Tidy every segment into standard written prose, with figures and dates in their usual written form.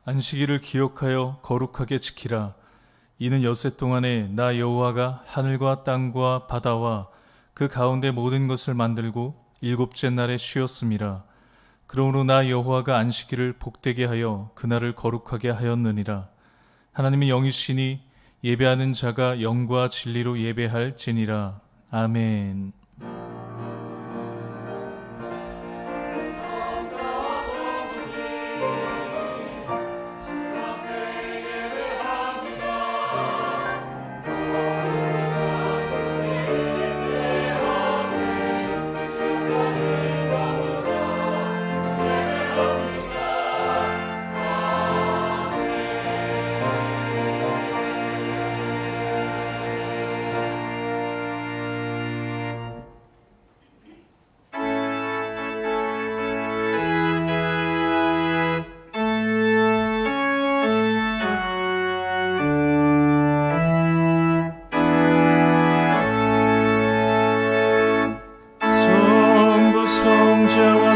안식일을 기억하여 거룩하게 지키라. 이는 엿새 동안에 나 여호와가 하늘과 땅과 바다와 그 가운데 모든 것을 만들고 일곱째 날에 쉬었음이라. 그러므로 나 여호와가 안식일을 복되게 하여 그날을 거룩하게 하였느니라. 하나님은 영이시니 예배하는 자가 영과 진리로 예배할지니라. 아멘.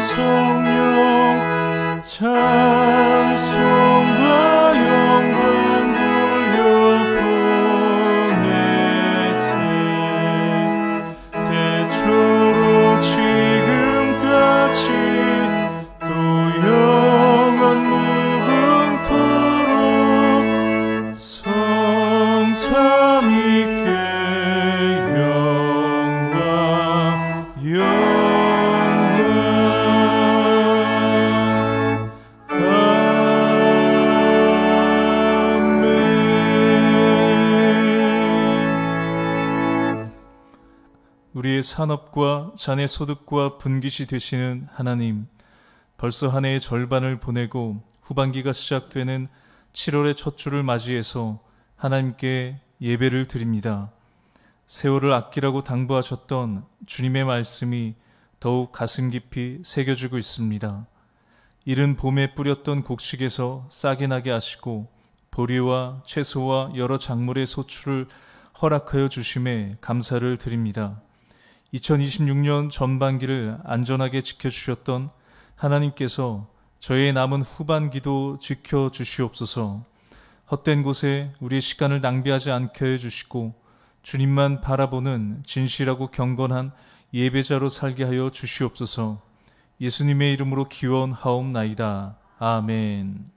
성령 찬송과 영광 돌려보내세. 태초로 지금까지 또 영원 무궁토록 성삼위께 우리의 산업과 자네 소득과 분깃이 되시는 하나님, 벌써 한 해의 절반을 보내고 후반기가 시작되는 7월의 첫 주를 맞이해서 하나님께 예배를 드립니다. 세월을 아끼라고 당부하셨던 주님의 말씀이 더욱 가슴 깊이 새겨지고 있습니다. 이른 봄에 뿌렸던 곡식에서 싹이 나게 하시고 보리와 채소와 여러 작물의 소출을 허락하여 주심에 감사를 드립니다. 2026년 전반기를 안전하게 지켜주셨던 하나님께서 저의 남은 후반기도 지켜주시옵소서. 헛된 곳에 우리의 시간을 낭비하지 않게 해주시고 주님만 바라보는 진실하고 경건한 예배자로 살게 하여 주시옵소서. 예수님의 이름으로 기원하옵나이다. 아멘.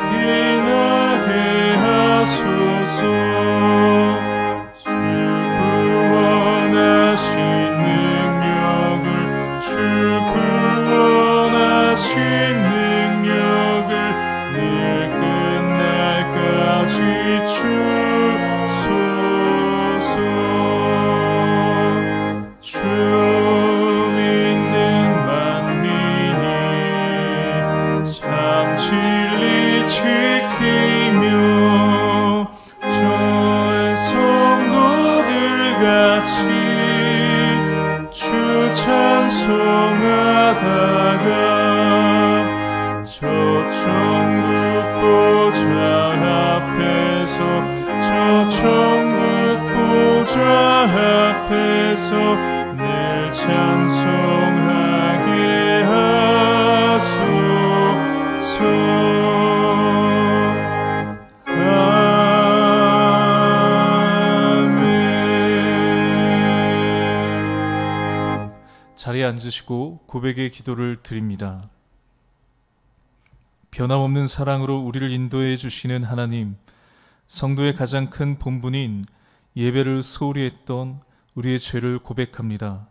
빛나게 하소서. 주께서 늘 찬송하게 하소서. 자리에 앉으시고 고백의 기도를 드립니다. 변함없는 사랑으로 우리를 인도해 주시는 하나님, 성도의 가장 큰 본분인 예배를 소홀히 했던 우리의 죄를 고백합니다.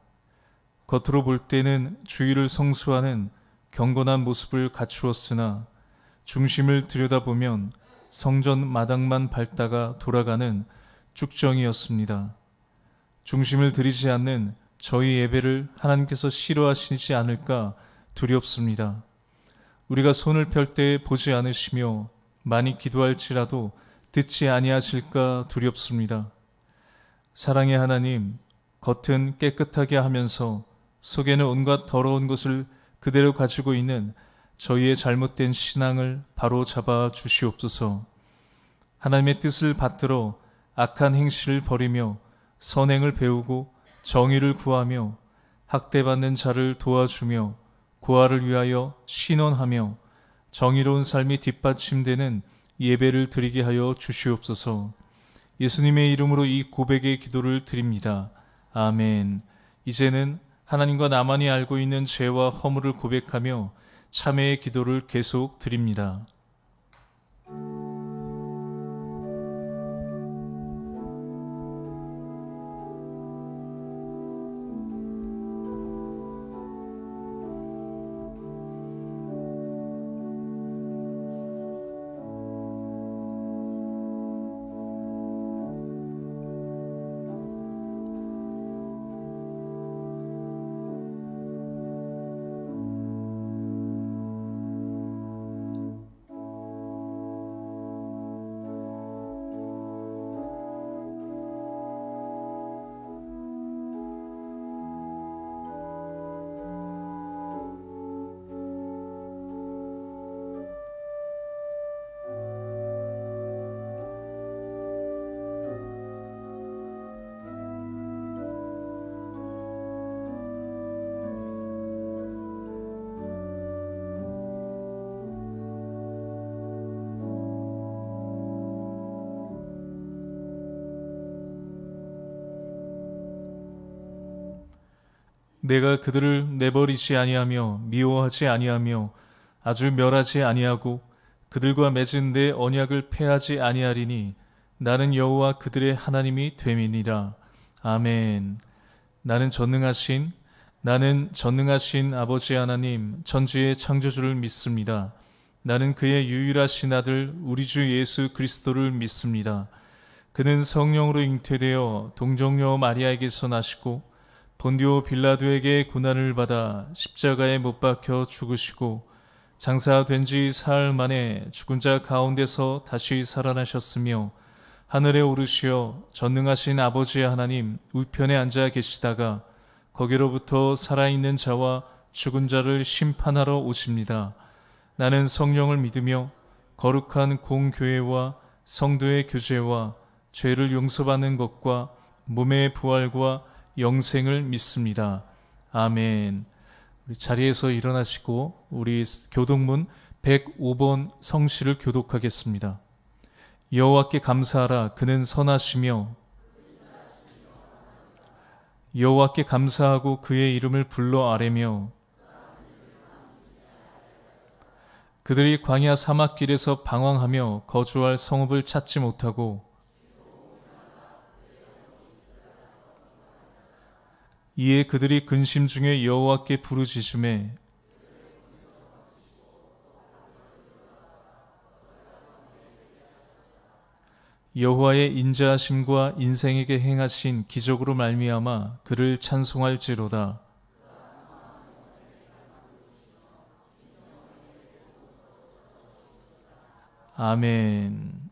겉으로 볼 때는 주의를 성수하는 경건한 모습을 갖추었으나 중심을 들여다보면 성전 마당만 밟다가 돌아가는 쭉정이었습니다. 중심을 들이지 않는 저희 예배를 하나님께서 싫어하시지 않을까 두렵습니다. 우리가 손을 펼 때 보지 않으시며 많이 기도할지라도 듣지 아니하실까 두렵습니다. 사랑의 하나님, 겉은 깨끗하게 하면서 속에는 온갖 더러운 것을 그대로 가지고 있는 저희의 잘못된 신앙을 바로 잡아 주시옵소서. 하나님의 뜻을 받들어 악한 행실을 버리며 선행을 배우고 정의를 구하며 학대받는 자를 도와주며 고아를 위하여 신원하며 정의로운 삶이 뒷받침되는 예배를 드리게 하여 주시옵소서. 예수님의 이름으로 이 고백의 기도를 드립니다. 아멘. 이제는 하나님과 나만이 알고 있는 죄와 허물을 고백하며 참회의 기도를 계속 드립니다. 내가 그들을 내버리지 아니하며 미워하지 아니하며 아주 멸하지 아니하고 그들과 맺은 내 언약을 폐하지 아니하리니 나는 여호와 그들의 하나님이 됨이니라. 아멘. 나는 전능하신 아버지 하나님 천지의 창조주를 믿습니다. 나는 그의 유일하신 아들 우리 주 예수 그리스도를 믿습니다. 그는 성령으로 잉태되어 동정녀 마리아에게서 나시고 본디오 빌라도에게 고난을 받아 십자가에 못 박혀 죽으시고 장사된 지 사흘 만에 죽은 자 가운데서 다시 살아나셨으며 하늘에 오르시어 전능하신 아버지 하나님 우편에 앉아 계시다가 거기로부터 살아있는 자와 죽은 자를 심판하러 오십니다. 나는 성령을 믿으며 거룩한 공교회와 성도의 교제와 죄를 용서받는 것과 몸의 부활과 영생을 믿습니다. 아멘. 우리 자리에서 일어나시고 우리 교독문 105번 성시를 교독하겠습니다. 여호와께 감사하라. 그는 선하시며 여호와께 감사하고 그의 이름을 불러 아뢰며 그들이 광야 사막길에서 방황하며 거주할 성읍을 찾지 못하고 이에 그들이 근심 중에 여호와께 부르짖음에 여호와의 인자하심과 인생에게 행하신 기적으로 말미암아 그를 찬송할지로다. 아멘.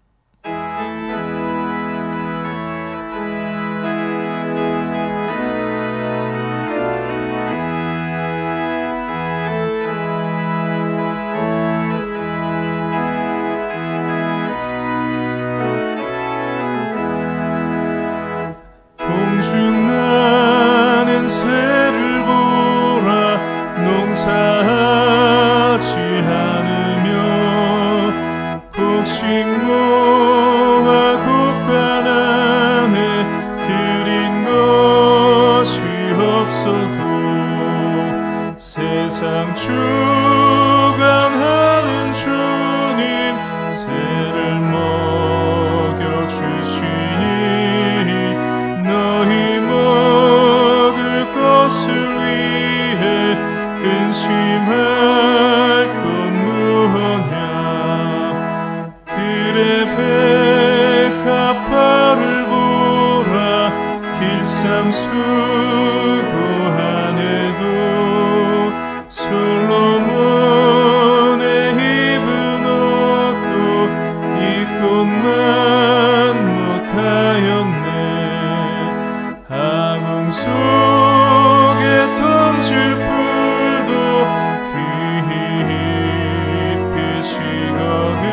공중나 그들의 백합화를 보라. 길상 수고하네도 솔로몬의 입은 옷도 이 꽃만 못하였네. 아궁 속에 던질 풀도 깊이 식어든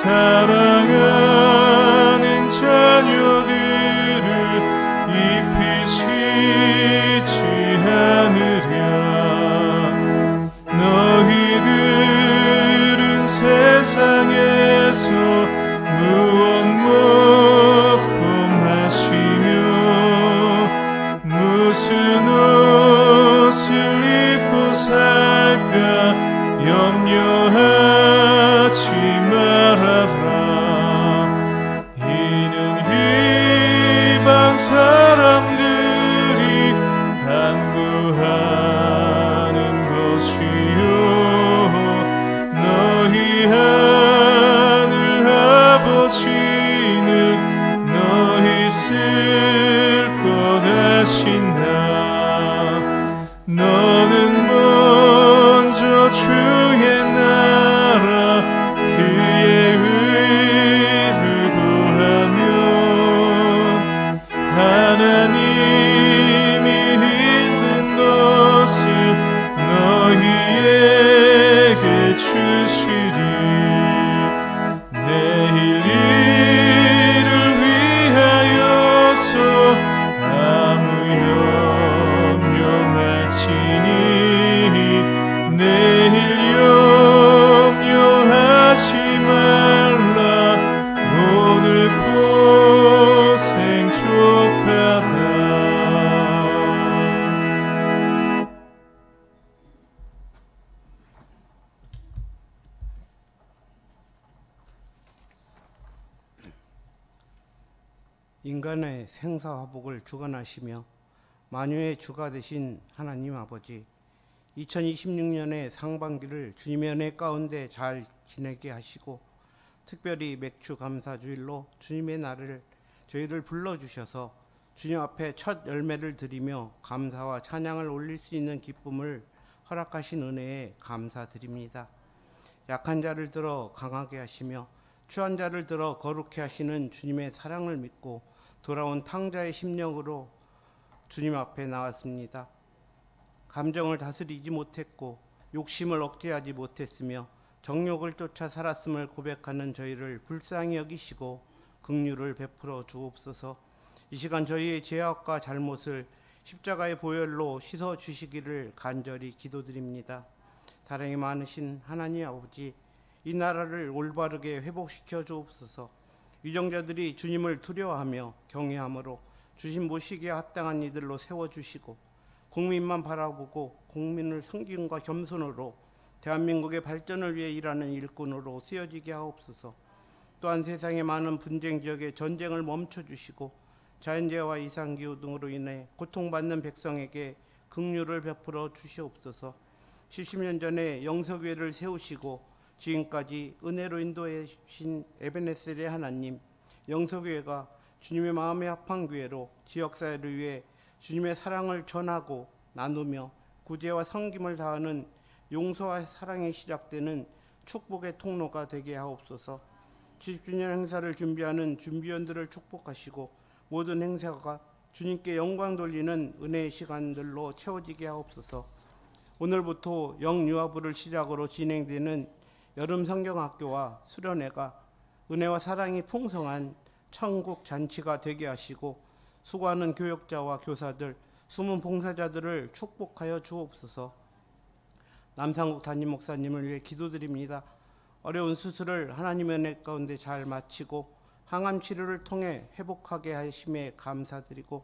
사랑하는 자녀들을 잎이 쉬지 않으랴. 너희들은 세상에서 무엇 먹고 마시며 무슨 옷을 입고 살까 염려하지 말아라. 이는 이방 사람들이 간구하는 것이요 너희 하늘 아버지는 너희 쓸 것 아신다. 너는 먼저 주의 나라 그의 의를 구하면 하나님이 힘든 것을 너희에게 주시리. 내일 일을 위하여서 아무 염려 말지니 내일 염려하지 말라. 오늘 고생 족하다. 인간의 생사화복을 주관하시며 만유의 주가 되신 하나님 아버지, 2026년의 상반기를 주님의 은혜 가운데 잘 지내게 하시고 특별히 맥주 감사주일로 주님의 날을 저희를 불러주셔서 주님 앞에 첫 열매를 드리며 감사와 찬양을 올릴 수 있는 기쁨을 허락하신 은혜에 감사드립니다. 약한 자를 들어 강하게 하시며 추한 자를 들어 거룩해 하시는 주님의 사랑을 믿고 돌아온 탕자의 심령으로 주님 앞에 나왔습니다. 감정을 다스리지 못했고 욕심을 억제하지 못했으며 정욕을 쫓아 살았음을 고백하는 저희를 불쌍히 여기시고 긍휼을 베풀어 주옵소서. 이 시간 저희의 죄악과 잘못을 십자가의 보혈로 씻어 주시기를 간절히 기도드립니다. 사랑이 많으신 하나님 아버지, 이 나라를 올바르게 회복시켜 주옵소서. 유정자들이 주님을 두려워하며 경외함으로 주신 모시기에 합당한 이들로 세워주시고 국민만 바라보고 국민을 성김과 겸손으로 대한민국의 발전을 위해 일하는 일꾼으로 쓰여지게 하옵소서. 또한 세상의 많은 분쟁 지역의 전쟁을 멈춰주시고 자연재해와 이상기후 등으로 인해 고통받는 백성에게 긍휼을 베풀어 주시옵소서. 70년 전에 영서교회를 세우시고 지금까지 은혜로 인도해 주신 에베네셀의 하나님, 영서교회가 주님의 마음에 합한 교회로 지역사회를 위해 주님의 사랑을 전하고 나누며 구제와 섬김을 다하는 용서와 사랑이 시작되는 축복의 통로가 되게 하옵소서. 70주년 행사를 준비하는 준비원들을 축복하시고 모든 행사가 주님께 영광 돌리는 은혜의 시간들로 채워지게 하옵소서. 오늘부터 영유아부를 시작으로 진행되는 여름 성경학교와 수련회가 은혜와 사랑이 풍성한 천국 잔치가 되게 하시고 수고하는 교역자와 교사들, 숨은 봉사자들을 축복하여 주옵소서. 남상국 담임 목사님을 위해 기도드립니다. 어려운 수술을 하나님의 은혜 가운데 잘 마치고 항암 치료를 통해 회복하게 하심에 감사드리고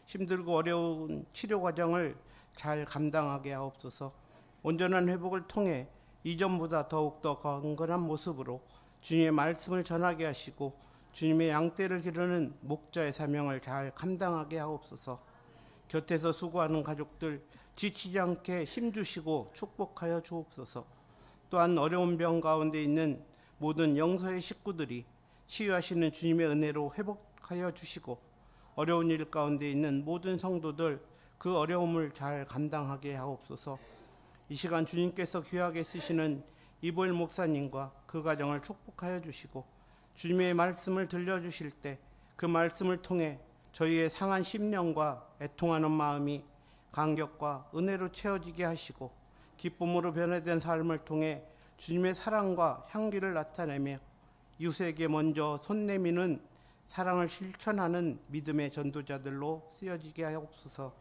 힘들고 어려운 치료 과정을 잘 감당하게 하옵소서. 온전한 회복을 통해 이전보다 더욱더 건강한 모습으로 주님의 말씀을 전하게 하시고 주님의 양떼를 기르는 목자의 사명을 잘 감당하게 하옵소서. 곁에서 수고하는 가족들 지치지 않게 힘주시고 축복하여 주옵소서. 또한 어려운 병 가운데 있는 모든 영서의 식구들이 치유하시는 주님의 은혜로 회복하여 주시고 어려운 일 가운데 있는 모든 성도들 그 어려움을 잘 감당하게 하옵소서. 이 시간 주님께서 귀하게 쓰시는 이보일 목사님과 그 가정을 축복하여 주시고 주님의 말씀을 들려주실 때 그 말씀을 통해 저희의 상한 심령과 애통하는 마음이 감격과 은혜로 채워지게 하시고 기쁨으로 변화된 삶을 통해 주님의 사랑과 향기를 나타내며 이웃에게 먼저 손 내미는 사랑을 실천하는 믿음의 전도자들로 쓰여지게 하옵소서.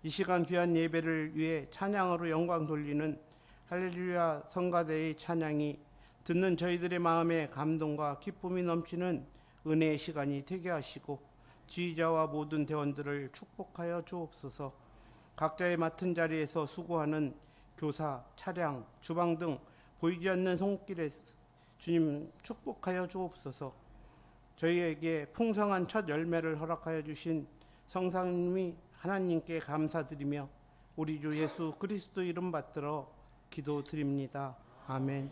이 시간 귀한 예배를 위해 찬양으로 영광 돌리는 할렐루야 성가대의 찬양이 듣는 저희들의 마음에 감동과 기쁨이 넘치는 은혜의 시간이 되게 하시고 지휘자와 모든 대원들을 축복하여 주옵소서. 각자의 맡은 자리에서 수고하는 교사, 차량, 주방 등 보이지 않는 손길에 주님 축복하여 주옵소서. 저희에게 풍성한 첫 열매를 허락하여 주신 성상님이 하나님께 감사드리며 우리 주 예수 그리스도 이름 받들어 기도드립니다. 아멘.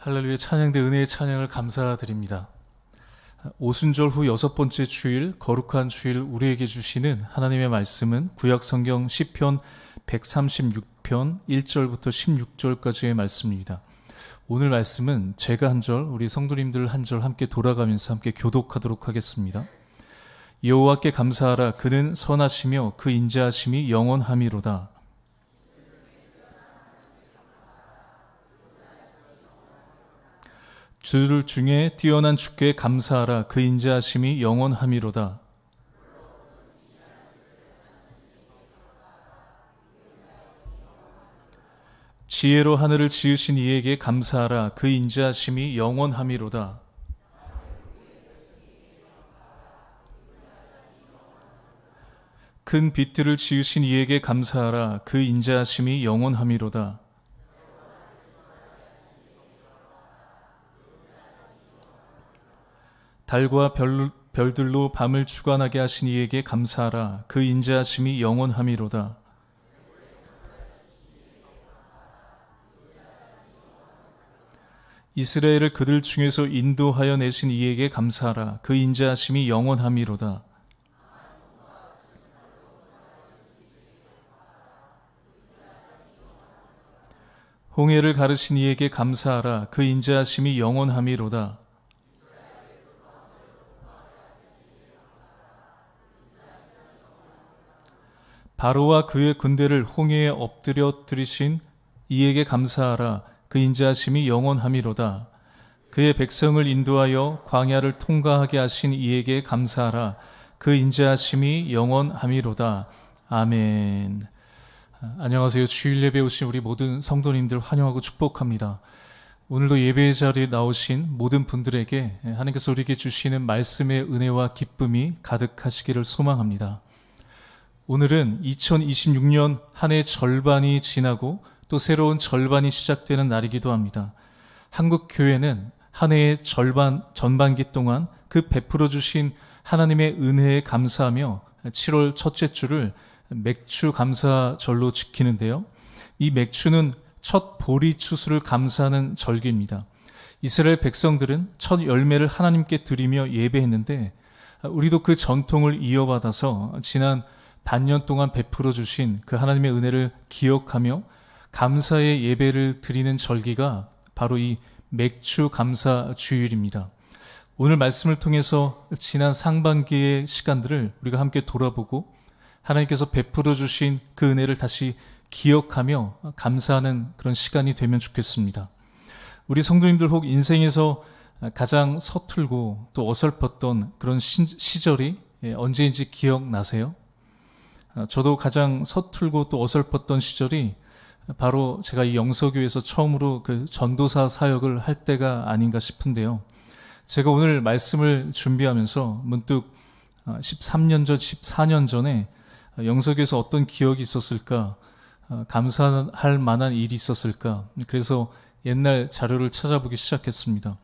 할렐루야. 찬양대 은혜의 찬양을 감사드립니다. 오순절 후 6번째 주일, 거룩한 주일 우리에게 주시는 하나님의 말씀은 구약 성경 시편 136편 1절부터 16절까지의 말씀입니다. 오늘 말씀은 제가 한 절, 우리 성도님들 한 절 함께 돌아가면서 함께 교독하도록 하겠습니다. 여호와께 감사하라. 그는 선하시며 그 인자하심이 영원함이로다. 줄 중에 뛰어난 주께 감사하라. 그 인자하심이 영원함이로다. 지혜로 하늘을 지으신 이에게 감사하라. 그 인자하심이 영원함이로다. 큰 빛들을 지으신 이에게 감사하라. 그 인자하심이 영원함이로다. 달과 별들로 밤을 주관하게 하신 이에게 감사하라. 그 인자하심이 영원함이로다. 이스라엘을 그들 중에서 인도하여 내신 이에게 감사하라. 그 인자하심이 영원함이로다. 홍해를 가르신 이에게 감사하라. 그 인자하심이 영원함이로다. 바로와 그의 군대를 홍해에 엎드려 들이신 이에게 감사하라. 그 인자하심이 영원함이로다. 그의 백성을 인도하여 광야를 통과하게 하신 이에게 감사하라. 그 인자하심이 영원함이로다. 아멘. 안녕하세요. 주일 예배 오신 우리 모든 성도님들 환영하고 축복합니다. 오늘도 예배의 자리에 나오신 모든 분들에게 하나님께서 우리에게 주시는 말씀의 은혜와 기쁨이 가득하시기를 소망합니다. 오늘은 2026년 한 해 절반이 지나고 또 새로운 절반이 시작되는 날이기도 합니다. 한국 교회는 한 해의 전반기 동안 그 베풀어 주신 하나님의 은혜에 감사하며 7월 첫째 주를 맥주 감사절로 지키는데요. 이 맥주는 첫 보리 추수를 감사하는 절기입니다. 이스라엘 백성들은 첫 열매를 하나님께 드리며 예배했는데 우리도 그 전통을 이어받아서 지난 반년 동안 베풀어 주신 그 하나님의 은혜를 기억하며 감사의 예배를 드리는 절기가 바로 이 맥주 감사 주일입니다. 오늘 말씀을 통해서 지난 상반기의 시간들을 우리가 함께 돌아보고 하나님께서 베풀어 주신 그 은혜를 다시 기억하며 감사하는 그런 시간이 되면 좋겠습니다. 우리 성도님들 혹 인생에서 가장 서툴고 또 어설펐던 그런 시절이 언제인지 기억나세요? 저도 가장 서툴고 또 어설펐던 시절이 바로 제가 이 영서교회에서 처음으로 그 전도사 사역을 할 때가 아닌가 싶은데요. 제가 오늘 말씀을 준비하면서 문득 13년 전, 14년 전에 영서교회에서 어떤 기억이 있었을까, 감사할 만한 일이 있었을까, 그래서 옛날 자료를 찾아보기 시작했습니다.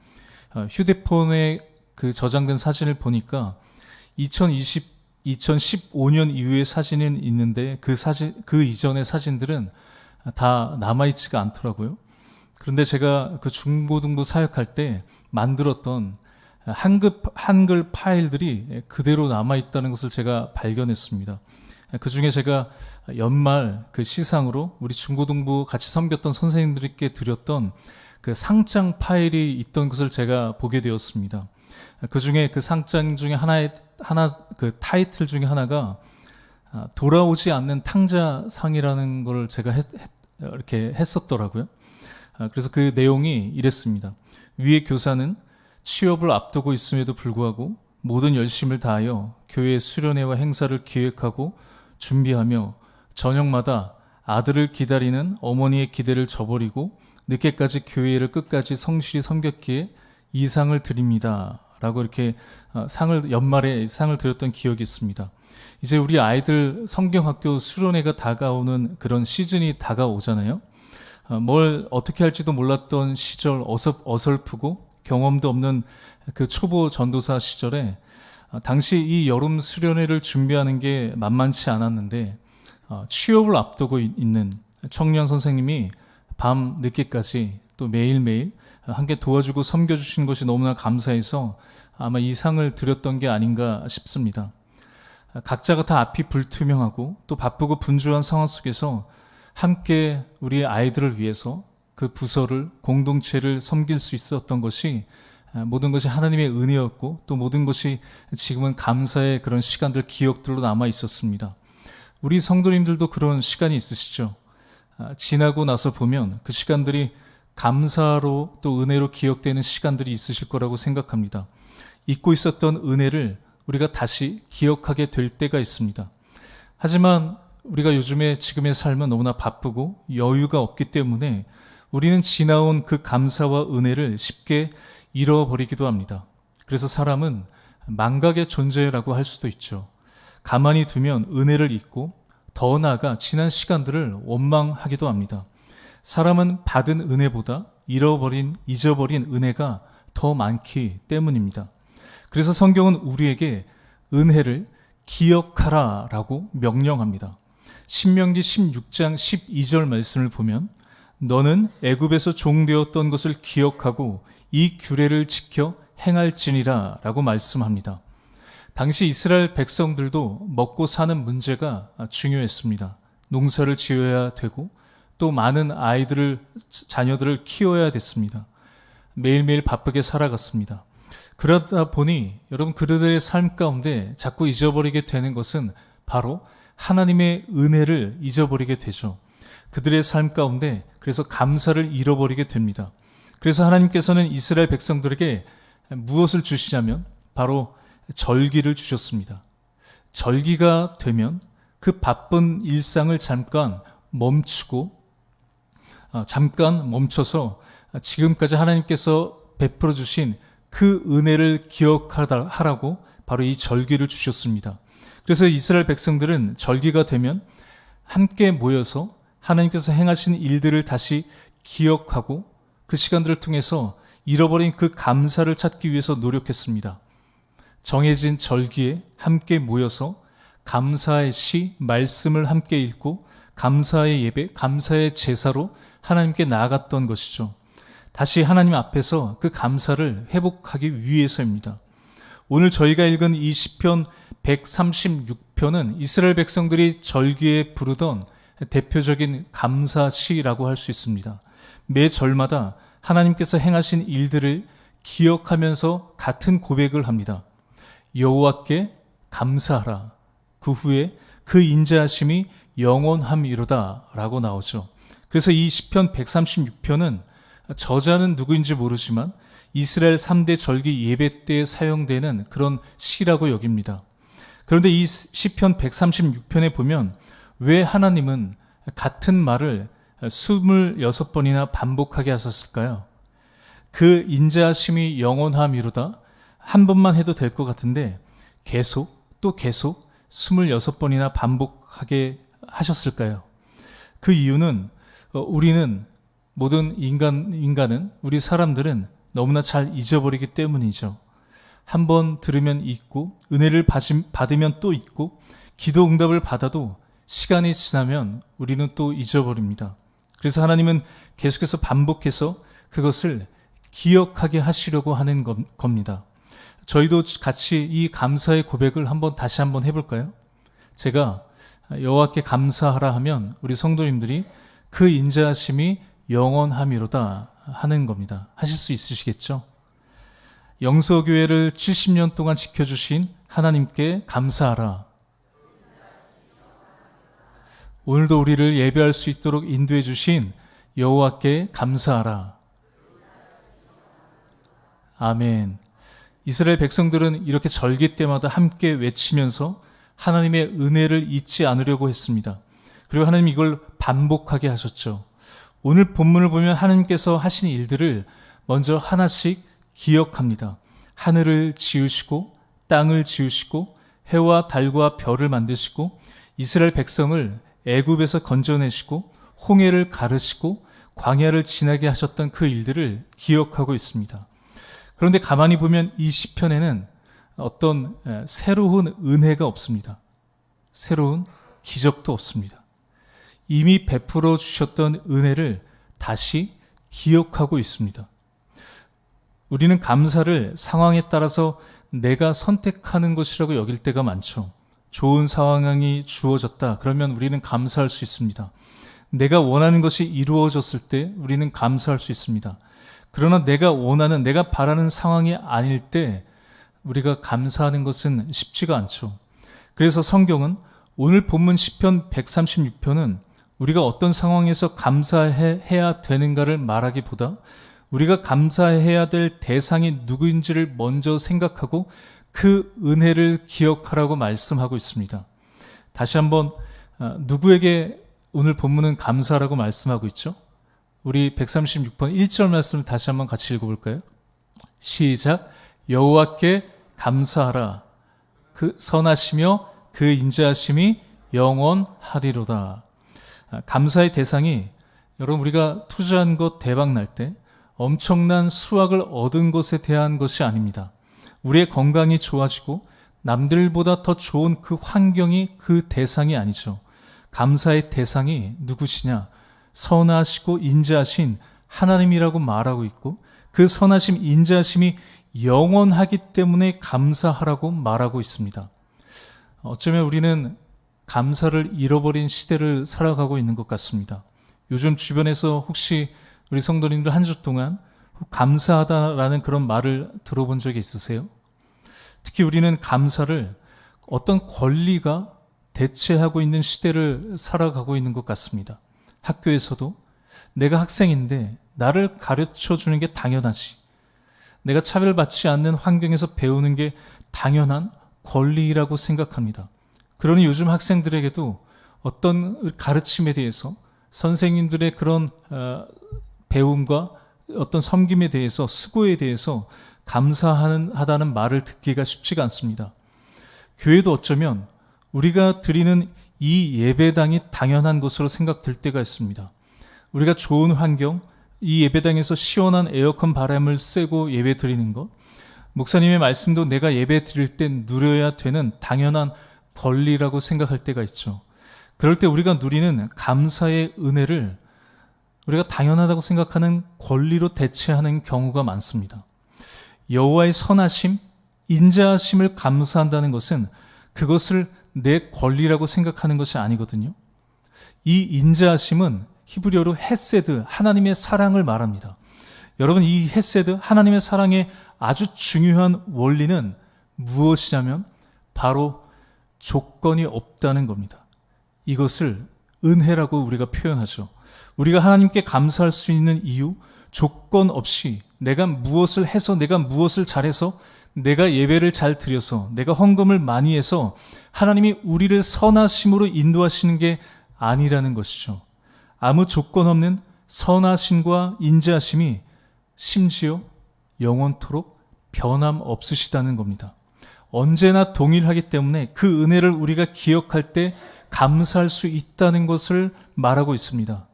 휴대폰에 그 저장된 사진을 보니까 2015년 이후의 사진은 있는데 그 이전의 사진들은 다 남아있지가 않더라고요. 그런데 제가 그 중고등부 사역할 때 만들었던 한글 파일들이 그대로 남아있다는 것을 제가 발견했습니다. 그 중에 제가 연말 그 시상으로 우리 중고등부 같이 섬겼던 선생님들께 드렸던 그 상장 파일이 있던 것을 제가 보게 되었습니다. 그 중에 그 상장 중에 그 타이틀 중에 하나가 돌아오지 않는 탕자상이라는 걸 제가 이렇게 했었더라고요. 그래서 그 내용이 이랬습니다. 위의 교사는 취업을 앞두고 있음에도 불구하고 모든 열심을 다하여 교회 수련회와 행사를 기획하고 준비하며 저녁마다 아들을 기다리는 어머니의 기대를 저버리고 늦게까지 교회를 끝까지 성실히 섬겼기에 이 상을 드립니다. 라고 이렇게 연말에 상을 드렸던 기억이 있습니다. 이제 우리 아이들 성경학교 수련회가 다가오는 그런 시즌이 다가오잖아요. 뭘 어떻게 할지도 몰랐던 시절, 어설프고 경험도 없는 그 초보 전도사 시절에 당시 이 여름 수련회를 준비하는 게 만만치 않았는데 취업을 앞두고 있는 청년 선생님이 밤 늦게까지 또 매일매일 함께 도와주고 섬겨주신 것이 너무나 감사해서 아마 이 상을 드렸던 게 아닌가 싶습니다. 각자가 다 앞이 불투명하고 또 바쁘고 분주한 상황 속에서 함께 우리의 아이들을 위해서 그 부서를, 공동체를 섬길 수 있었던 것이 모든 것이 하나님의 은혜였고 또 모든 것이 지금은 감사의 그런 시간들, 기억들로 남아 있었습니다. 우리 성도님들도 그런 시간이 있으시죠? 지나고 나서 보면 그 시간들이 감사로 또 은혜로 기억되는 시간들이 있으실 거라고 생각합니다. 잊고 있었던 은혜를 우리가 다시 기억하게 될 때가 있습니다. 하지만 우리가 요즘에 지금의 삶은 너무나 바쁘고 여유가 없기 때문에 우리는 지나온 그 감사와 은혜를 쉽게 잃어버리기도 합니다. 그래서 사람은 망각의 존재라고 할 수도 있죠. 가만히 두면 은혜를 잊고 더 나아가 지난 시간들을 원망하기도 합니다. 사람은 받은 은혜보다 잊어버린 은혜가 더 많기 때문입니다. 그래서 성경은 우리에게 은혜를 기억하라 라고 명령합니다. 신명기 16장 12절 말씀을 보면 너는 애굽에서 종되었던 것을 기억하고 이 규례를 지켜 행할지니라 라고 말씀합니다. 당시 이스라엘 백성들도 먹고 사는 문제가 중요했습니다. 농사를 지어야 되고 또 많은 자녀들을 키워야 됐습니다. 매일매일 바쁘게 살아갔습니다. 그러다 보니 여러분 그들의 삶 가운데 자꾸 잊어버리게 되는 것은 바로 하나님의 은혜를 잊어버리게 되죠. 그들의 삶 가운데 그래서 감사를 잃어버리게 됩니다. 그래서 하나님께서는 이스라엘 백성들에게 무엇을 주시냐면 바로 절기를 주셨습니다. 절기가 되면 그 바쁜 일상을 잠깐 멈춰서 지금까지 하나님께서 베풀어 주신 그 은혜를 기억하라고 바로 이 절기를 주셨습니다. 그래서 이스라엘 백성들은 절기가 되면 함께 모여서 하나님께서 행하신 일들을 다시 기억하고 그 시간들을 통해서 잃어버린 그 감사를 찾기 위해서 노력했습니다. 정해진 절기에 함께 모여서 감사의 시, 말씀을 함께 읽고 감사의 예배, 감사의 제사로 하나님께 나아갔던 것이죠. 다시 하나님 앞에서 그 감사를 회복하기 위해서입니다. 오늘 저희가 읽은 이 시편 136편은 이스라엘 백성들이 절기에 부르던 대표적인 감사시라고 할 수 있습니다. 매 절마다 하나님께서 행하신 일들을 기억하면서 같은 고백을 합니다. 여호와께 감사하라. 그 후에 그 인자하심이 영원함이로다 라고 나오죠. 그래서 이 시편 136편은 저자는 누구인지 모르지만 이스라엘 3대 절기 예배 때 사용되는 그런 시라고 여깁니다. 그런데 이 시편 136편에 보면 왜 하나님은 같은 말을 26번이나 반복하게 하셨을까요? 그 인자하심이 영원함이로다 한 번만 해도 될 것 같은데 계속 26번이나 반복하게 하셨을까요? 그 이유는 우리는 모든 인간은 우리 사람들은 너무나 잘 잊어버리기 때문이죠. 한 번 들으면 잊고 은혜를 받으면 또 잊고 기도 응답을 받아도 시간이 지나면 우리는 또 잊어버립니다. 그래서 하나님은 계속해서 반복해서 그것을 기억하게 하시려고 하는 겁니다. 저희도 같이 이 감사의 고백을 다시 한번 해볼까요? 제가 여호와께 감사하라 하면 우리 성도님들이 그 인자하심이 영원함이로다 하는 겁니다. 하실 수 있으시겠죠? 영서교회를 70년 동안 지켜주신 하나님께 감사하라. 오늘도 우리를 예배할 수 있도록 인도해 주신 여호와께 감사하라. 아멘. 이스라엘 백성들은 이렇게 절기 때마다 함께 외치면서 하나님의 은혜를 잊지 않으려고 했습니다. 그리고 하나님 이걸 반복하게 하셨죠. 오늘 본문을 보면 하나님께서 하신 일들을 먼저 하나씩 기억합니다. 하늘을 지으시고 땅을 지으시고 해와 달과 별을 만드시고 이스라엘 백성을 애굽에서 건져내시고 홍해를 가르시고 광야를 지나게 하셨던 그 일들을 기억하고 있습니다. 그런데 가만히 보면 이 시편에는 어떤 새로운 은혜가 없습니다. 새로운 기적도 없습니다. 이미 베풀어 주셨던 은혜를 다시 기억하고 있습니다. 우리는 감사를 상황에 따라서 내가 선택하는 것이라고 여길 때가 많죠. 좋은 상황이 주어졌다. 그러면 우리는 감사할 수 있습니다. 내가 원하는 것이 이루어졌을 때 우리는 감사할 수 있습니다. 그러나 내가 원하는, 내가 바라는 상황이 아닐 때 우리가 감사하는 것은 쉽지가 않죠. 그래서 성경은 오늘 본문 시편 136편은 우리가 어떤 상황에서 감사해야 되는가를 말하기보다 우리가 감사해야 될 대상이 누구인지를 먼저 생각하고 그 은혜를 기억하라고 말씀하고 있습니다. 다시 한번 누구에게 오늘 본문은 감사라고 말씀하고 있죠? 우리 136번 1절 말씀 다시 한번 같이 읽어볼까요? 시작. 여호와께 감사하라. 그 선하시며 그 인자하심이 영원하리로다. 감사의 대상이 여러분 우리가 투자한 것 대박 날 때 엄청난 수확을 얻은 것에 대한 것이 아닙니다. 우리의 건강이 좋아지고 남들보다 더 좋은 그 환경이 그 대상이 아니죠. 감사의 대상이 누구시냐? 선하시고 인자하신 하나님이라고 말하고 있고 그 선하심, 인자하심이 영원하기 때문에 감사하라고 말하고 있습니다. 어쩌면 우리는 감사를 잃어버린 시대를 살아가고 있는 것 같습니다. 요즘 주변에서 혹시 우리 성도님들 한 주 동안 감사하다라는 그런 말을 들어본 적이 있으세요? 특히 우리는 감사를 어떤 권리가 대체하고 있는 시대를 살아가고 있는 것 같습니다. 학교에서도 내가 학생인데 나를 가르쳐 주는 게 당연하지. 내가 차별받지 않는 환경에서 배우는 게 당연한 권리라고 생각합니다. 그러니 요즘 학생들에게도 어떤 가르침에 대해서 선생님들의 그런 배움과 어떤 섬김에 대해서 수고에 대해서 감사하다는 말을 듣기가 쉽지가 않습니다. 교회도 어쩌면 우리가 드리는 이 예배당이 당연한 것으로 생각될 때가 있습니다. 우리가 좋은 환경, 이 예배당에서 시원한 에어컨 바람을 쐬고 예배 드리는 것, 목사님의 말씀도 내가 예배 드릴 때 누려야 되는 당연한 권리라고 생각할 때가 있죠. 그럴 때 우리가 누리는 감사의 은혜를 우리가 당연하다고 생각하는 권리로 대체하는 경우가 많습니다. 여호와의 선하심, 인자하심을 감사한다는 것은 그것을 내 권리라고 생각하는 것이 아니거든요. 이 인자하심은 히브리어로 헤세드, 하나님의 사랑을 말합니다. 여러분, 이 헤세드, 하나님의 사랑의 아주 중요한 원리는 무엇이냐면 바로 조건이 없다는 겁니다. 이것을 은혜라고 우리가 표현하죠. 우리가 하나님께 감사할 수 있는 이유, 조건 없이 내가 무엇을 해서, 내가 무엇을 잘해서, 내가 예배를 잘 드려서, 내가 헌금을 많이 해서 하나님이 우리를 선하심으로 인도하시는 게 아니라는 것이죠. 아무 조건 없는 선하심과 인자하심이 심지어 영원토록 변함없으시다는 겁니다. 언제나 동일하기 때문에 그 은혜를 우리가 기억할 때 감사할 수 있다는 것을 말하고 있습니다.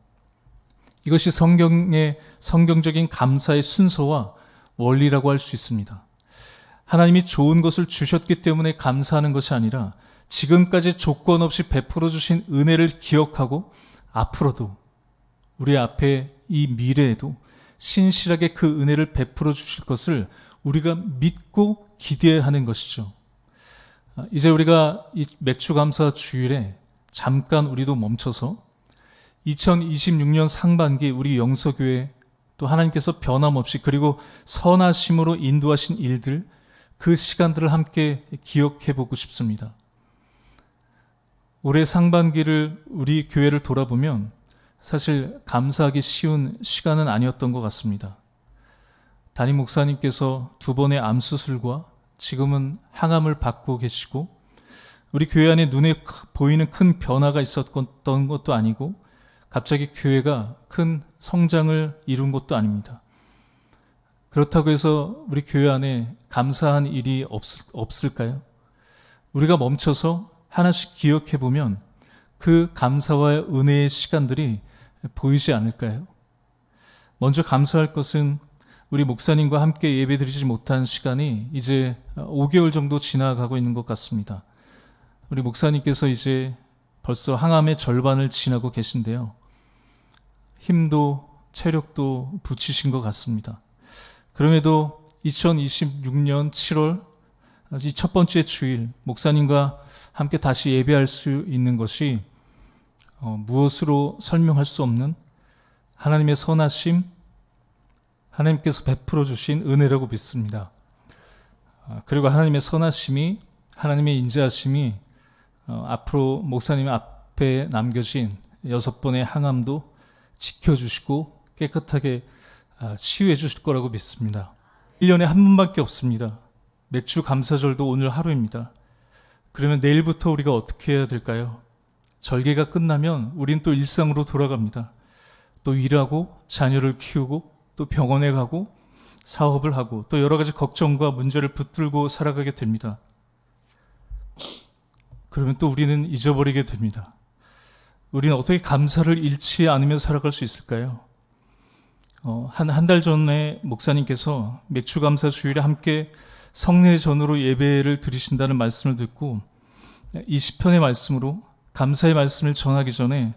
이것이 성경적인 감사의 순서와 원리라고 할 수 있습니다. 하나님이 좋은 것을 주셨기 때문에 감사하는 것이 아니라 지금까지 조건 없이 베풀어 주신 은혜를 기억하고 앞으로도 우리 앞에 이 미래에도 신실하게 그 은혜를 베풀어 주실 것을 우리가 믿고 기대하는 것이죠. 이제 우리가 이 맥주감사 주일에 잠깐 우리도 멈춰서 2026년 상반기 우리 영서교회 또 하나님께서 변함없이 그리고 선하심으로 인도하신 일들, 그 시간들을 함께 기억해 보고 싶습니다. 올해 상반기를 우리 교회를 돌아보면 사실 감사하기 쉬운 시간은 아니었던 것 같습니다. 담임 목사님께서 2번의 암수술과 지금은 항암을 받고 계시고 우리 교회 안에 눈에 보이는 큰 변화가 있었던 것도 아니고 갑자기 교회가 큰 성장을 이룬 것도 아닙니다. 그렇다고 해서 우리 교회 안에 감사한 일이 없을까요? 우리가 멈춰서 하나씩 기억해 보면 그 감사와 은혜의 시간들이 보이지 않을까요? 먼저 감사할 것은 우리 목사님과 함께 예배드리지 못한 시간이 이제 5개월 정도 지나가고 있는 것 같습니다. 우리 목사님께서 이제 벌써 항암의 절반을 지나고 계신데요. 힘도 체력도 붙이신 것 같습니다. 그럼에도 2026년 7월 이 첫 번째 주일 목사님과 함께 다시 예배할 수 있는 것이 무엇으로 설명할 수 없는 하나님의 선하심, 하나님께서 베풀어 주신 은혜라고 믿습니다. 그리고 하나님의 선하심이, 하나님의 인자하심이 앞으로 목사님 앞에 남겨진 6번의 항암도 지켜주시고 깨끗하게 치유해 주실 거라고 믿습니다. 1년에 한 번밖에 없습니다. 맥주 감사절도 오늘 하루입니다. 그러면 내일부터 우리가 어떻게 해야 될까요? 절개가 끝나면 우린 또 일상으로 돌아갑니다. 또 일하고 자녀를 키우고 또 병원에 가고 사업을 하고 또 여러 가지 걱정과 문제를 붙들고 살아가게 됩니다. 그러면 또 우리는 잊어버리게 됩니다. 우리는 어떻게 감사를 잃지 않으며 살아갈 수 있을까요? 한 달 전에 목사님께서 맥주 감사 주일에 함께 성례전으로 예배를 드리신다는 말씀을 듣고 이 시편의 말씀으로 감사의 말씀을 전하기 전에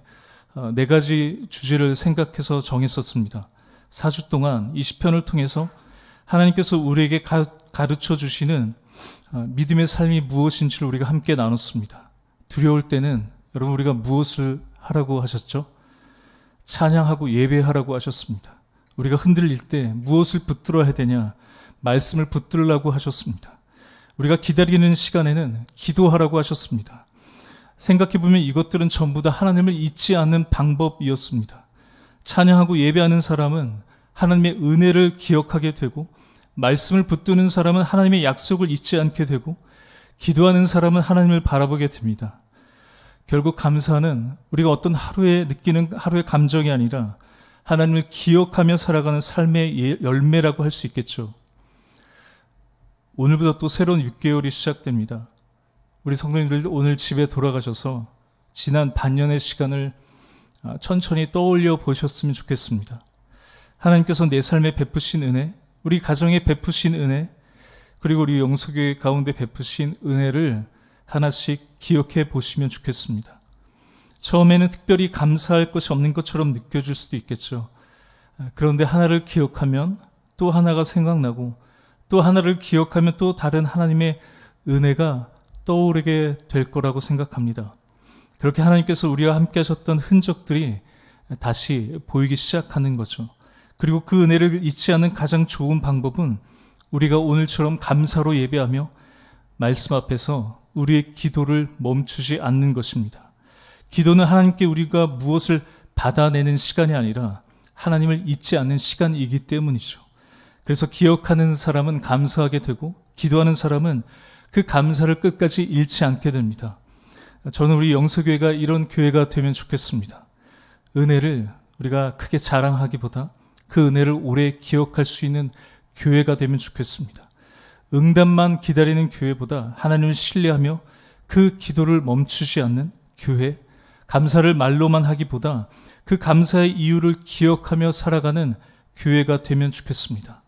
4가지 주제를 생각해서 정했었습니다. 4주 동안 이 시편을 통해서 하나님께서 우리에게 가르쳐 주시는 믿음의 삶이 무엇인지를 우리가 함께 나눴습니다. 두려울 때는 여러분 우리가 무엇을 하라고 하셨죠? 찬양하고 예배하라고 하셨습니다. 우리가 흔들릴 때 무엇을 붙들어야 되냐? 말씀을 붙들라고 하셨습니다. 우리가 기다리는 시간에는 기도하라고 하셨습니다. 생각해보면 이것들은 전부 다 하나님을 잊지 않는 방법이었습니다. 찬양하고 예배하는 사람은 하나님의 은혜를 기억하게 되고, 말씀을 붙드는 사람은 하나님의 약속을 잊지 않게 되고, 기도하는 사람은 하나님을 바라보게 됩니다. 결국 감사는 우리가 어떤 하루에 느끼는 하루의 감정이 아니라 하나님을 기억하며 살아가는 삶의 열매라고 할 수 있겠죠. 오늘부터 또 새로운 6개월이 시작됩니다. 우리 성도님들 오늘 집에 돌아가셔서 지난 반년의 시간을 천천히 떠올려 보셨으면 좋겠습니다. 하나님께서 내 삶에 베푸신 은혜, 우리 가정에 베푸신 은혜, 그리고 우리 영서교회 가운데 베푸신 은혜를 하나씩 기억해 보시면 좋겠습니다. 처음에는 특별히 감사할 것이 없는 것처럼 느껴질 수도 있겠죠. 그런데 하나를 기억하면 또 하나가 생각나고, 또 하나를 기억하면 또 다른 하나님의 은혜가 떠오르게 될 거라고 생각합니다. 그렇게 하나님께서 우리와 함께 하셨던 흔적들이 다시 보이기 시작하는 거죠. 그리고 그 은혜를 잊지 않는 가장 좋은 방법은 우리가 오늘처럼 감사로 예배하며 말씀 앞에서 우리의 기도를 멈추지 않는 것입니다. 기도는 하나님께 우리가 무엇을 받아내는 시간이 아니라 하나님을 잊지 않는 시간이기 때문이죠. 그래서 기억하는 사람은 감사하게 되고, 기도하는 사람은 그 감사를 끝까지 잃지 않게 됩니다. 저는 우리 영서교회가 이런 교회가 되면 좋겠습니다. 은혜를 우리가 크게 자랑하기보다 그 은혜를 오래 기억할 수 있는 교회가 되면 좋겠습니다. 응답만 기다리는 교회보다 하나님을 신뢰하며 그 기도를 멈추지 않는 교회, 감사를 말로만 하기보다 그 감사의 이유를 기억하며 살아가는 교회가 되면 좋겠습니다.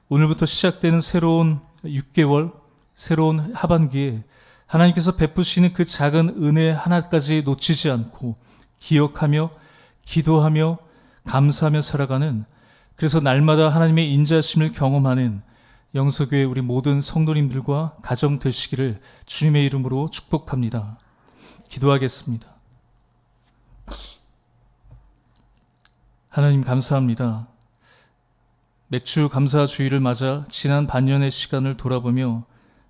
오늘부터 시작되는 새로운 6개월, 새로운 하반기에 하나님께서 베푸시는 그 작은 은혜 하나까지 놓치지 않고 기억하며 기도하며 감사하며 살아가는, 그래서 날마다 하나님의 인자심을 경험하는 영서교회 우리 모든 성도님들과 가정 되시기를 주님의 이름으로 축복합니다. 기도하겠습니다. 하나님 감사합니다. 맥주 감사 주일을 맞아 지난 반년의 시간을 돌아보며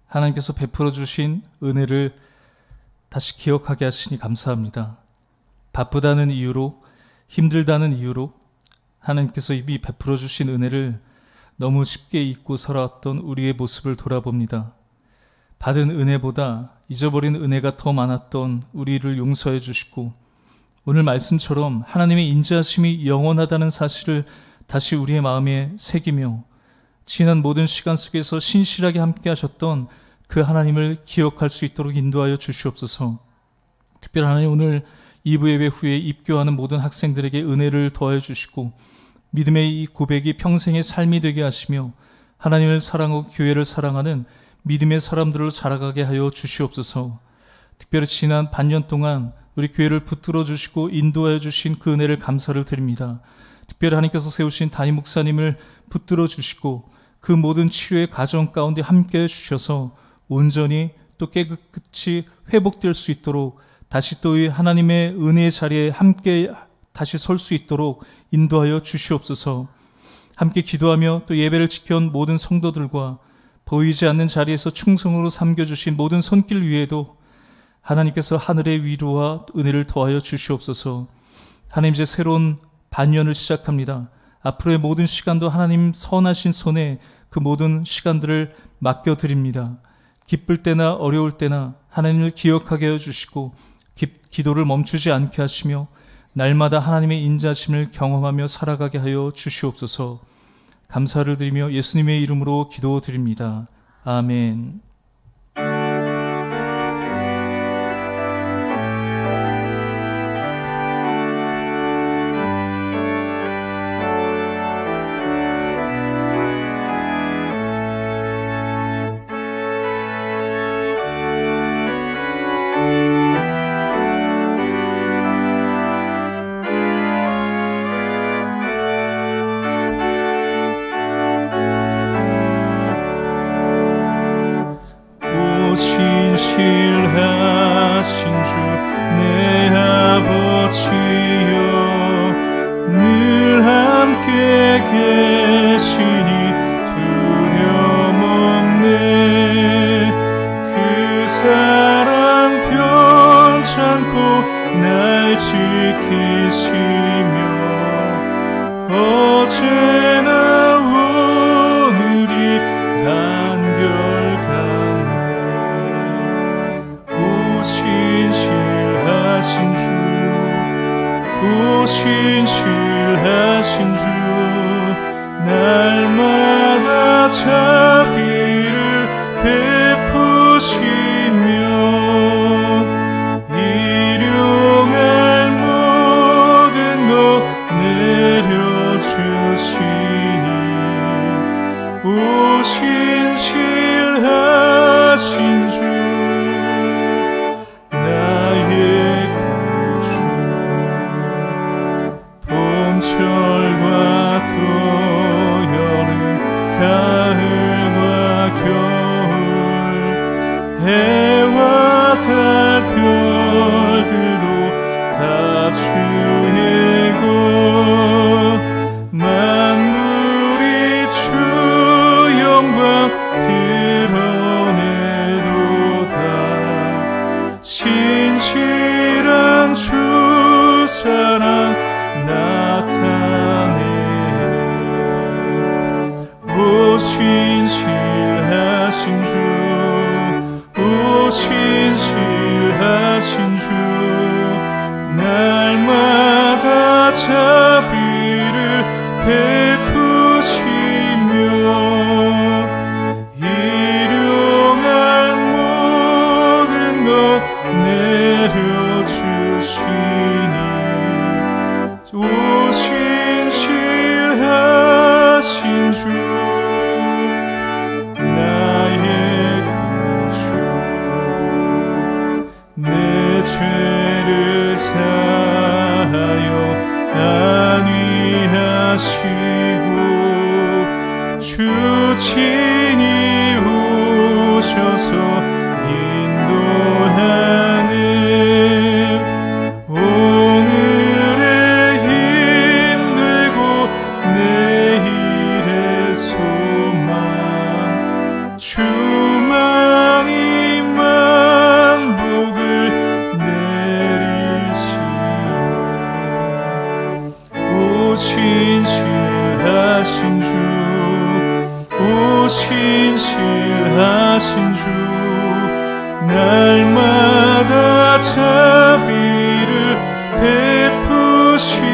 하나님께서 베풀어 주신 은혜를 다시 기억하게 하시니 감사합니다. 바쁘다는 이유로, 힘들다는 이유로 하나님께서 이미 베풀어 주신 은혜를 너무 쉽게 잊고 살아왔던 우리의 모습을 돌아봅니다. 받은 은혜보다 잊어버린 은혜가 더 많았던 우리를 용서해 주시고, 오늘 말씀처럼 하나님의 인자하심이 영원하다는 사실을 다시 우리의 마음에 새기며 지난 모든 시간 속에서 신실하게 함께 하셨던 그 하나님을 기억할 수 있도록 인도하여 주시옵소서. 특별히 하나님, 오늘 2부 예배 후에 입교하는 모든 학생들에게 은혜를 더해 주시고 믿음의 이 고백이 평생의 삶이 되게 하시며 하나님을 사랑하고 교회를 사랑하는 믿음의 사람들을 자라가게 하여 주시옵소서. 특별히 지난 반년 동안 우리 교회를 붙들어 주시고 인도하여 주신 그 은혜를 감사를 드립니다. 특별히 하나님께서 세우신 담임 목사님을 붙들어 주시고 그 모든 치유의 과정 가운데 함께해 주셔서 온전히 또 깨끗이 회복될 수 있도록 다시 또 이 하나님의 은혜의 자리에 함께 다시 설 수 있도록 인도하여 주시옵소서. 함께 기도하며 또 예배를 지켜온 모든 성도들과 보이지 않는 자리에서 충성으로 섬겨주신 모든 손길 위에도 하나님께서 하늘의 위로와 은혜를 더하여 주시옵소서. 하나님, 이제 새로운 반년을 시작합니다. 앞으로의 모든 시간도 하나님 선하신 손에 그 모든 시간들을 맡겨드립니다. 기쁠 때나 어려울 때나 하나님을 기억하게 해주시고 기도를 멈추지 않게 하시며 날마다 하나님의 인자심을 경험하며 살아가게 하여 주시옵소서. 감사를 드리며 예수님의 이름으로 기도드립니다. 아멘. 신실하신 주 내 아버지여, 늘 함께 계시니 두려움 없네. 그 사랑 편찮고 날 지키시며 어제나 오늘이 한결같네. 신실하신 주 날마다 자비를 베푸시며 일용할 모든 것 내려주시니 오 신실하신 주 봄철과 또 여름, 가을과 겨울, 해와 달, 별들도 다 주의 것, 만물이 주 영광 드러내도다. 신실한 주 사랑 나타내네. 오 신실하신 주, 오 신실하신 주 날마다 자비를 베푸시며 일용할 모든 것 내려주시니 오 신실하신 주 나의 구주, 내 죄를 사하여 안위하시고 주 친히 오셔서 인도하는 주만이 만복을 내리시네. 오 신실하신 주, 오 신실하신 주 날마다 자비를 베푸시며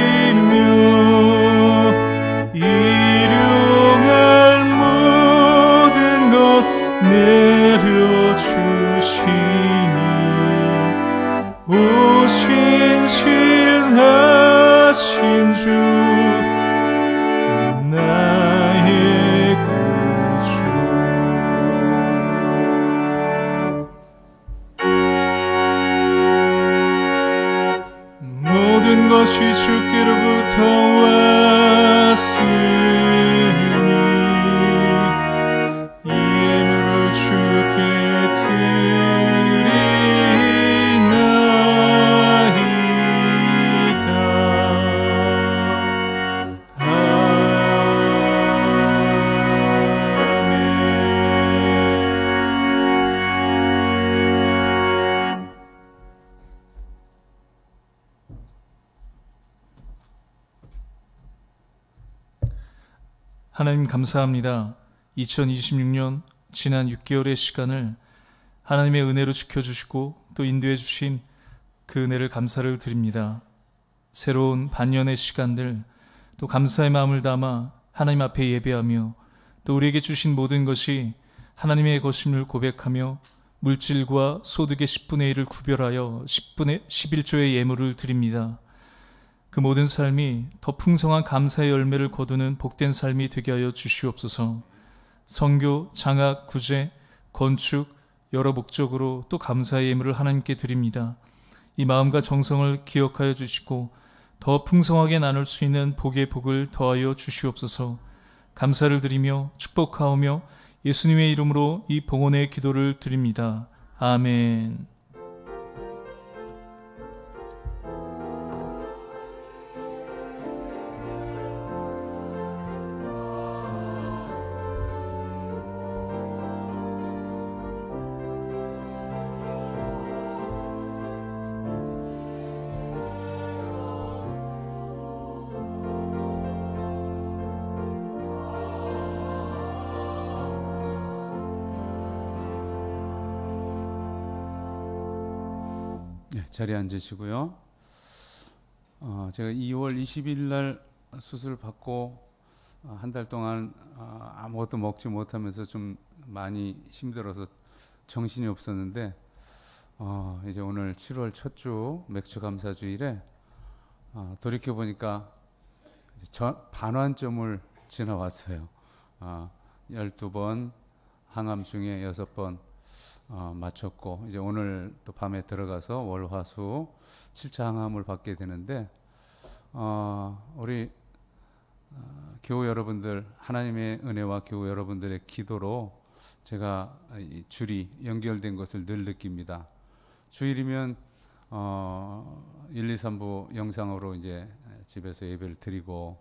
일용할 모든 것 내려주시니 오 신실하신 주 나의 구주. 모든 것이 주께로 하나님 감사합니다. 2026년 지난 6개월의 시간을 하나님의 은혜로 지켜주시고 또 인도해 주신 그 은혜를 감사를 드립니다. 새로운 반년의 시간들 또 감사의 마음을 담아 하나님 앞에 예배하며 또 우리에게 주신 모든 것이 하나님의 것임을 고백하며 물질과 소득의 10분의 1을 구별하여 11조의 예물을 드립니다. 그 모든 삶이 더 풍성한 감사의 열매를 거두는 복된 삶이 되게 하여 주시옵소서. 선교, 장학, 구제, 건축 여러 목적으로 또 감사의 예물을 하나님께 드립니다. 이 마음과 정성을 기억하여 주시고 더 풍성하게 나눌 수 있는 복의 복을 더하여 주시옵소서. 감사를 드리며 축복하오며 예수님의 이름으로 이 봉헌의 기도를 드립니다. 아멘. 네, 자리에 앉으시고요. 제가 2월 20일 날 수술 받고 한 달 동안 아무것도 먹지 못하면서 좀 많이 힘들어서 정신이 없었는데 이제 오늘 7월 첫 주 맥주 감사 주일에 돌이켜 보니까 반환점을 지나왔어요. 12번 항암 중에 6번 마쳤고 이제 오늘 또 밤에 들어가서 월화수 7차 항암을 받게 되는데 우리 교우 여러분들 하나님의 은혜와 교우 여러분들의 기도로 제가 이 줄이 연결된 것을 늘 느낍니다. 주일이면 1, 2, 3부 영상으로 이제 집에서 예배를 드리고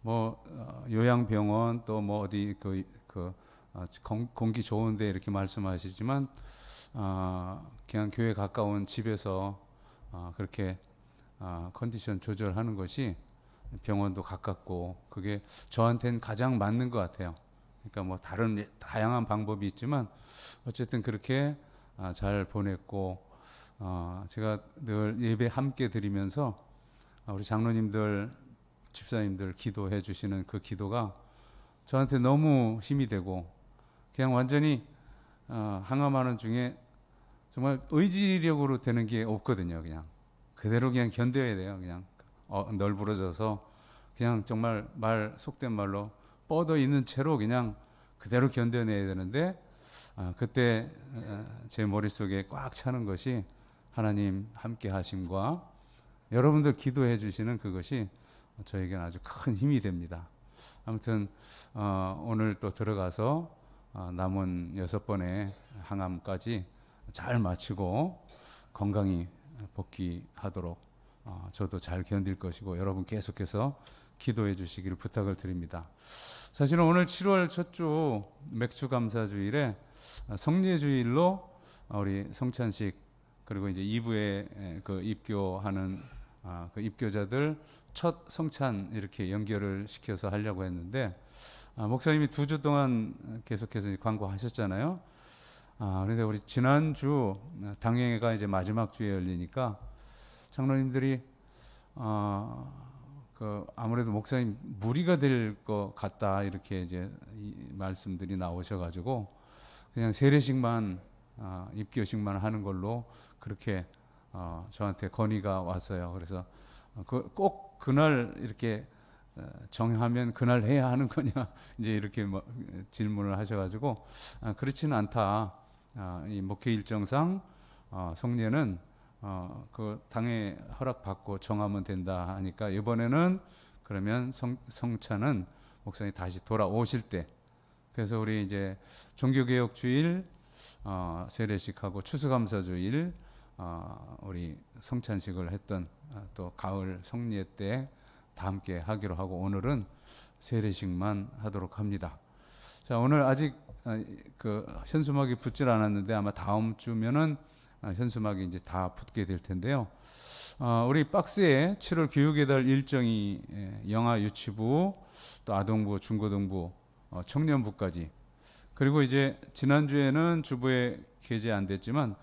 뭐 요양병원 또 뭐 어디 공기 좋은데 이렇게 말씀하시지만 그냥 교회 가까운 집에서 그렇게 컨디션 조절하는 것이 병원도 가깝고 그게 저한테는 가장 맞는 것 같아요. 그러니까 뭐 다른 다양한 방법이 있지만 어쨌든 그렇게 잘 보냈고 제가 늘 예배 함께 드리면서 우리 장로님들 집사님들 기도해 주시는 그 기도가 저한테 너무 힘이 되고 그냥 완전히 항암하는 중에 정말 의지력으로 되는 게 없거든요. 그냥 그대로 그냥 견뎌야 돼요. 그냥 널브러져서 그냥 정말 속된 말로 뻗어 있는 채로 그냥 그대로 견뎌내야 되는데 그때 제 머릿속에 꽉 차는 것이 하나님 함께 하심과 여러분들 기도해 주시는 그것이 저에게는 아주 큰 힘이 됩니다. 아무튼 오늘 또 들어가서 남은 6번의 항암까지 잘 마치고 건강히 복귀하도록 저도 잘 견딜 것이고 여러분 계속해서 기도해 주시기를 부탁을 드립니다. 사실은 오늘 7월 첫 주 맥주 감사 주일에 성례 주일로 우리 성찬식 그리고 이제 2부에 그 입교하는 그 입교자들 첫 성찬 이렇게 연결을 시켜서 하려고 했는데 목사님이 2주 동안 계속해서 광고하셨잖아요. 그런데 우리 지난주 당회가 이제 마지막 주에 열리니까 장로님들이 아무래도 목사님 무리가 될 것 같다 이렇게 이제 말씀들이 나오셔가지고 그냥 세례식만 입교식만 하는 걸로 그렇게 저한테 건의가 왔어요. 그래서 꼭 그날 이렇게 정하면 그날 해야 하는 거냐 이제 이렇게 질문을 하셔가지고 그렇지는 않다. 이 목회 일정상 성례는 그 당에 허락받고 정하면 된다 하니까 이번에는 그러면 성찬은 목사님 다시 돌아오실 때 그래서 우리 이제 종교개혁 주일 세례식하고 추수감사 주일 우리 성찬식을 했던 또 가을 성례 때 다 함께 하기로 하고 오늘은 세례식만 하도록 합니다. 자, 오늘 아직 그 현수막이 붙질 않았는데 아마 다음 주면은 현수막이 이제 다 붙게 될 텐데요. 우리 박스에 7월 교육의 달 일정이 영아 유치부 또 아동부, 중고등부, 청년부까지. 그리고 이제 지난주에는 주부에 게재 안 됐지만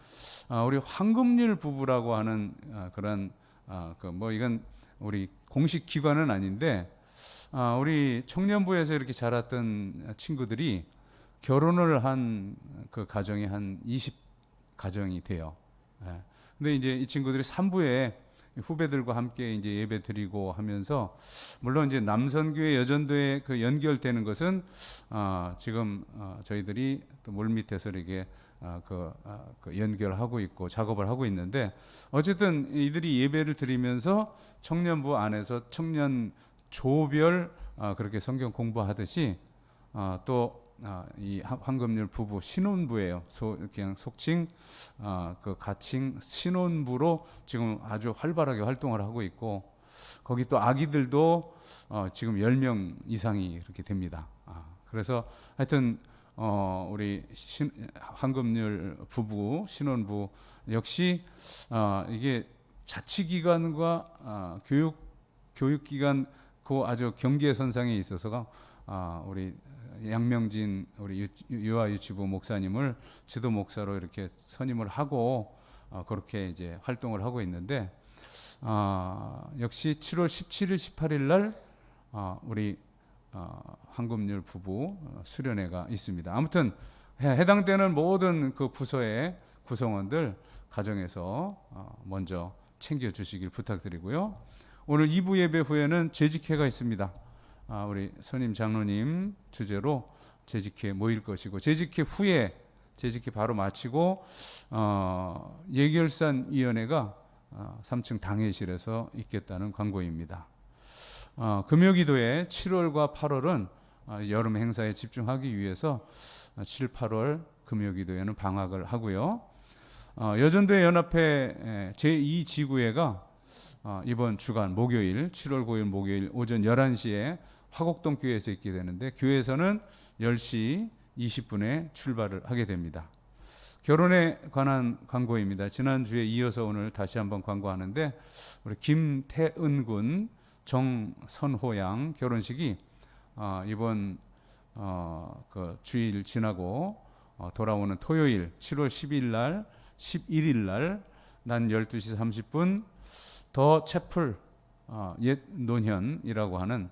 우리 황금률 부부라고 하는 그런 뭐 이건 우리 공식 기관은 아닌데 우리 청년부에서 이렇게 자랐던 친구들이 결혼을 한 그 가정이 한 20가정이 돼요. 예. 근데 이제 이 친구들이 3부에 후배들과 함께 이제 예배 드리고 하면서, 물론 이제 남선교회 여전도에 그 연결되는 것은 지금 저희들이 또 물밑에서 이렇게 그 연결하고 있고 작업을 하고 있는데, 어쨌든 이들이 예배를 드리면서 청년부 안에서 청년 조별 그렇게 성경 공부하듯이 또 이 황금률 부부 신혼부예요. 그냥 속칭 그 가칭 신혼부로 지금 아주 활발하게 활동을 하고 있고, 거기 또 아기들도 지금 10명 이상이 그렇게 됩니다. 그래서 하여튼 우리 황금률 부부 신혼부 역시 이게 자치기관과 교육기관 그 아주 경계선상에 있어서가 우리 양명진 우리 유아유치부 목사님을 지도 목사로 이렇게 선임을 하고 그렇게 이제 활동을 하고 있는데, 역시 7월 17일, 18일 날 우리 황금률 부부 수련회가 있습니다. 아무튼 해당되는 모든 그 부서의 구성원들 가정에서 먼저 챙겨주시길 부탁드리고요. 오늘 2부 예배 후에는 재직회가 있습니다. 우리 선임 장로님 주제로 재직회 모일 것이고, 재직회 후에 재직회 바로 마치고 예결산위원회가 3층 당회실에서 있겠다는 광고입니다. 금요기도회 7월과 8월은 여름 행사에 집중하기 위해서 7, 8월 금요기도회는 방학을 하고요. 여전도회 연합회 제2지구회가 이번 주간 목요일 7월 9일 목요일 오전 11시에 화곡동 교회에서 있게 되는데, 교회에서는 10시 20분에 출발을 하게 됩니다. 결혼에 관한 광고입니다. 지난주에 이어서 오늘 다시 한번 광고하는데, 우리 김태은 군 정선호양 결혼식이 이번 그 주일 지나고 돌아오는 토요일 7월 10일 날 11일 날 낮 12시 30분 더 채플 옛 노년이라고 하는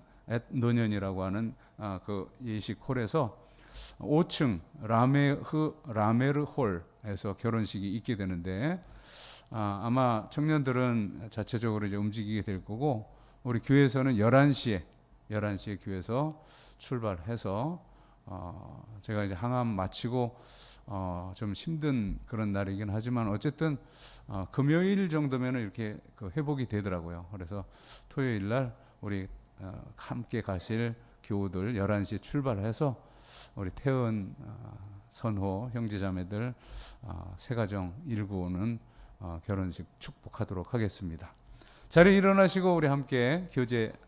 그 예식 홀에서 5층 라메르 홀에서 결혼식이 있게 되는데, 아마 청년들은 자체적으로 이제 움직이게 될 거고, 우리 교회에서는 11시에 교회에서 출발해서 제가 이제 항암 마치고 좀 힘든 그런 날이긴 하지만 어쨌든 금요일 정도면 이렇게 그 회복이 되더라고요. 그래서 토요일 날 우리 함께 가실 교우들 11시에 출발해서 우리 태은 선호 형제자매들 세 가정 일구오는 결혼식 축복하도록 하겠습니다. 자리에 일어나시고 우리 함께 교제하겠습니다.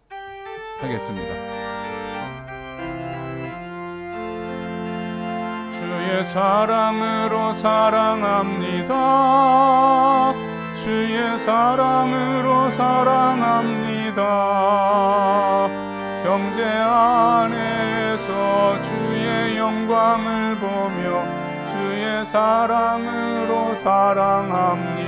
주의 사랑으로 사랑합니다. 주의 사랑으로 사랑합니다. 형제 안에서 주의 영광을 보며 주의 사랑으로 사랑합니다.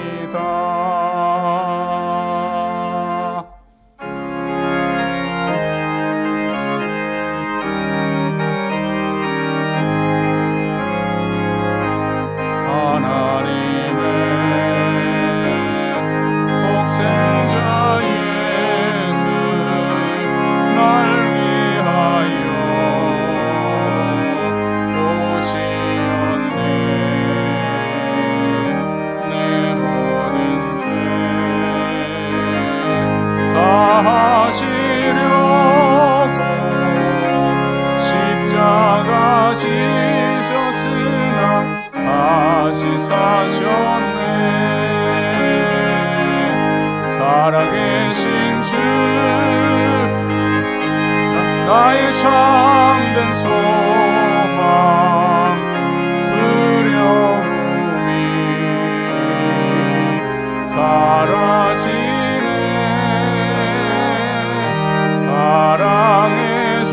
지셨으나 다시 사셨네. 살아계신 주 나의 참된 소망 두려움이 사라지네. 사랑의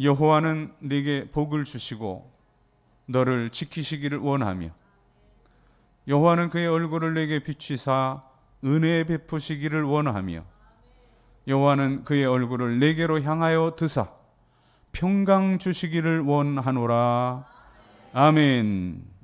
여호와는 네게 복을 주시고 너를 지키시기를 원하며 여호와는 그의 얼굴을 내게 비추사 은혜 베푸시기를 원하며 여호와는 그의 얼굴을 내게로 향하여 드사 평강 주시기를 원하노라. 아멘.